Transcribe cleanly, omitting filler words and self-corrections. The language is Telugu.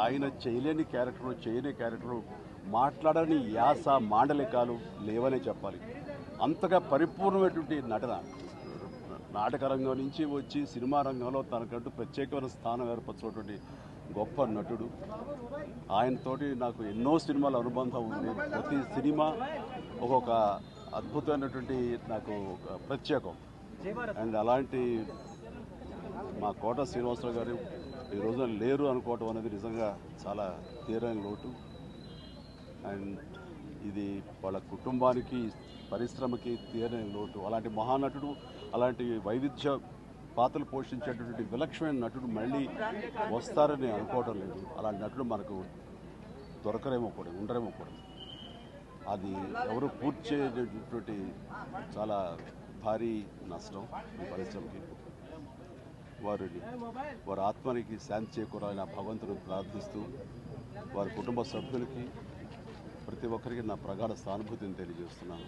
ఆయన చేయలేని క్యారెక్టరు, చేయని క్యారెక్టరు, మాట్లాడని యాస మాండలికాలు లేవనే చెప్పాలి. అంతగా పరిపూర్ణమైనటువంటి నటన. నాటక రంగం నుంచి వచ్చి సినిమా రంగంలో తనకంటూ ప్రత్యేకమైన స్థానం ఏర్పరచుకున్నటువంటి గొప్ప నటుడు. ఆయనతోటి నాకు ఎన్నో సినిమాల అనుబంధం ఉంది. ప్రతి సినిమా ఒక్కొక్క అద్భుతమైనటువంటి నాకు ఒక ప్రత్యేకం. అండ్ అలాంటి మా కోట శ్రీనివాసరావు గారు ఈ రోజున లేరు అనుకోవటం అనేది నిజంగా చాలా తీరని లోటు. అండ్ ఇది వాళ్ళ కుటుంబానికి, పరిశ్రమకి తీరని లోటు. అలాంటి మహానటుడు, అలాంటి వైవిధ్య పాత్రలు పోషించేటటువంటి విలక్షణమైన నటుడు మళ్ళీ వస్తారని అనుకోవటం లేదు. అలాంటి నటుడు మనకు దొరకరేమో కూడా, ఉండరేమో కూడా. అది ఎవరు పూర్తి చేయటువంటి చాలా భారీ నష్టం ఈ పరిశ్రమకి. వారి ఆత్మనికి శాంతి చేకూరాలని ఆ భగవంతుని ప్రార్థిస్తూ, వారి కుటుంబ సభ్యులకి ప్రతి ఒక్కరికి నా ప్రగాఢ సానుభూతిని తెలియజేస్తున్నాను.